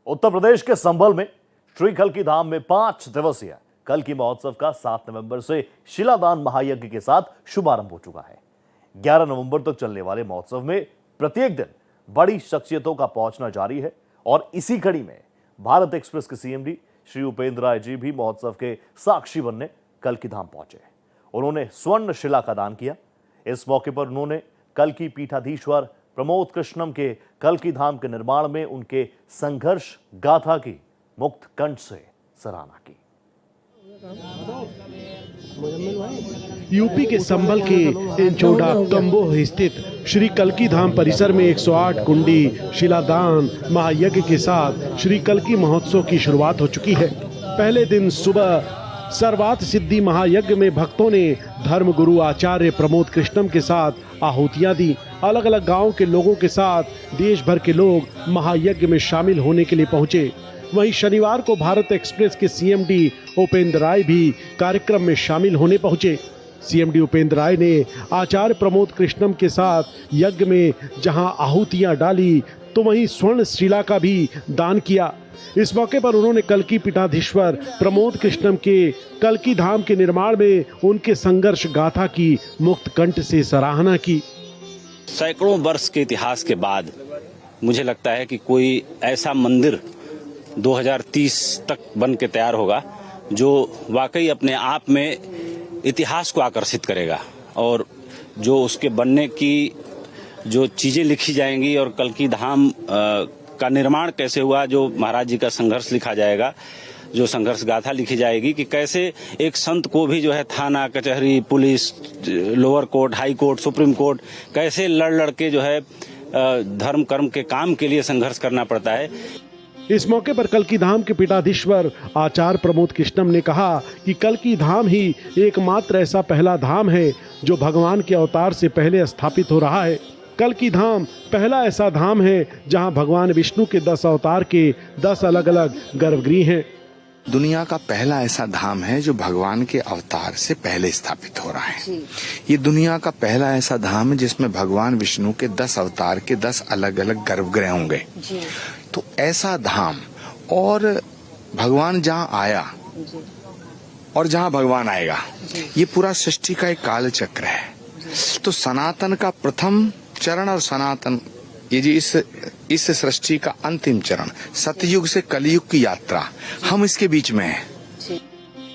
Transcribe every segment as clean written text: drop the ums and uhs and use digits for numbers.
उत्तर प्रदेश के संभल में श्री कल्की धाम में 5 दिवसीय कल्की महोत्सव का 7 नवंबर से शिलादान महायज्ञ के साथ शुभारंभ हो चुका है। 11 नवंबर तक चलने वाले महोत्सव में प्रत्येक दिन बड़ी शख्सियतों का पहुंचना जारी है और इसी कड़ी में भारत एक्सप्रेस के सीएमडी श्री उपेंद्र राय जी भी महोत्सव के साक्षी बनने कल्की धाम पहुंचे। उन्होंने स्वर्ण शिला का दान किया। इस मौके पर उन्होंने कल्की पीठाधीश्वर प्रमोद कृष्णम के कल्की धाम के निर्माण में उनके संघर्ष गाथा की मुक्त कंठ से सराहना की। यूपी के संभल के इंचोड़ा कम्बोह स्थित श्री कल्की धाम परिसर में 108 कुंडी शिलादान महायज्ञ के साथ श्री कल्की महोत्सव की शुरुआत हो चुकी है। पहले दिन सुबह सर्वार्थ सिद्धि महायज्ञ में भक्तों ने धर्म गुरु आचार्य प्रमोद कृष्णम के साथ आहुतियां दी। अलग अलग गांव के लोगों के साथ देश भर के लोग महायज्ञ में शामिल होने के लिए पहुंचे। वहीं शनिवार को भारत एक्सप्रेस के सीएमडी उपेंद्र राय भी कार्यक्रम में शामिल होने पहुंचे। सीएमडी उपेंद्र राय ने आचार्य प्रमोद कृष्णम के साथ यज्ञ में जहां आहुतियां डाली तो वहीं स्वर्ण शिला का भी दान किया। इस मौके पर उन्होंने कल्की पीठाधीश्वर प्रमोद कृष्णम के कल्की धाम के निर्माण में उनके संघर्ष गाथा की मुक्त कंठ से सराहना की। सैकड़ों वर्ष के इतिहास के बाद मुझे लगता है कि कोई ऐसा मंदिर 2030 तक बन के तैयार होगा जो वाकई अपने आप में इतिहास को आकर्षित करेगा और जो उसके बनने की जो चीजें लिखी जाएंगी और कल्की धाम का निर्माण कैसे हुआ, जो महाराज जी का संघर्ष लिखा जाएगा, जो संघर्ष गाथा लिखी जाएगी कि कैसे एक संत को भी जो है थाना कचहरी police lower court high court supreme court कैसे लड़ के जो है धर्म कर्म के काम के लिए संघर्ष करना पड़ता है। इस मौके पर कल्की धाम के पीठाधीश्वर आचार्य प्रमोद कृष्णम ने कहा कि कल्की धाम ही एकमात्र ऐसा पहला धाम है जो भगवान के अवतार से पहले स्थापित हो रहा है। कल्की धाम पहला ऐसा धाम है जहां भगवान विष्णु के 10 अवतार के 10 अलग अलग गर्भगृह हैं। दुनिया का पहला ऐसा धाम है जो भगवान के अवतार से पहले स्थापित हो रहा है। ये दुनिया का पहला ऐसा धाम है जिसमें भगवान विष्णु के 10 अवतार के 10 अलग अलग गर्भगृह होंगे। तो ऐसा धाम और भगवान जहाँ आया और जहाँ भगवान आएगा, ये पूरा सृष्टि का एक काल चक्र है। तो सनातन का प्रथम चरण और सनातन ये जी इस सृष्टि का अंतिम चरण सतयुग से कलयुग की यात्रा, हम इसके बीच में हैं।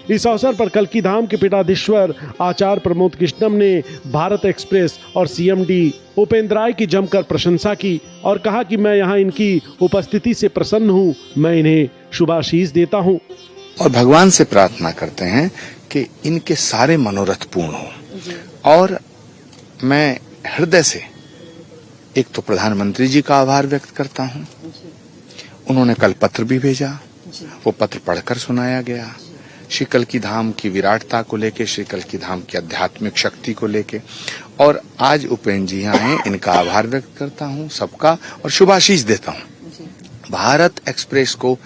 इस अवसर पर कल्की धाम के पीठाधीश्वर आचार्य प्रमोद कृष्णम ने भारत एक्सप्रेस और सीएमडी उपेंद्र राय की जमकर प्रशंसा की और कहा कि मैं यहाँ इनकी उपस्थिति से प्रसन्न हूँ, मैं इन्हें शुभाशीष देता हूँ और भगवान से प्रार्थना करते हैं कि इनके सारे मनोरथ पूर्ण हो। और मैं हृदय से एक तो प्रधानमंत्री जी का आभार व्यक्त करता हूँ। उन्होंने कल पत्र भी भेजा, वो पत्र पढ़कर सुनाया गया श्री कल्की धाम की विराटता को लेके, श्री कल्की धाम की आध्यात्मिक शक्ति को लेके। और आज उपेंद्र जी यहाँ हैं, इनका आभार व्यक्त करता हूँ सबका और शुभाशीष देता हूँ। भारत एक्सप्रेस को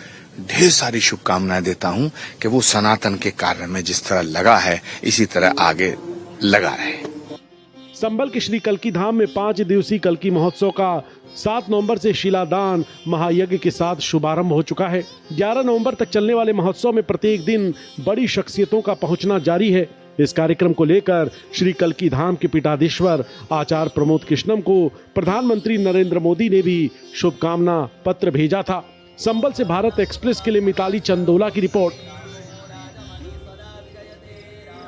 ढेर सारी शुभकामनाएं देता हूँ कि वो सनातन के कार्य में जिस तरह लगा है इसी तरह आगे लगा रहे। संभल के श्री कल्की धाम में 5 दिवसीय कल्की महोत्सव का 7 नवंबर से शिलादान महायज्ञ के साथ शुभारंभ हो चुका है। 11 नवंबर तक चलने वाले महोत्सव में प्रत्येक दिन बड़ी शख्सियतों का पहुंचना जारी है। इस कार्यक्रम को लेकर श्री कल्की धाम के पीठाधीश्वर आचार्य प्रमोद कृष्णम को प्रधानमंत्री नरेंद्र मोदी ने भी शुभकामना पत्र भेजा था। संभल से भारत एक्सप्रेस के लिए मिताली चंदोला की रिपोर्ट।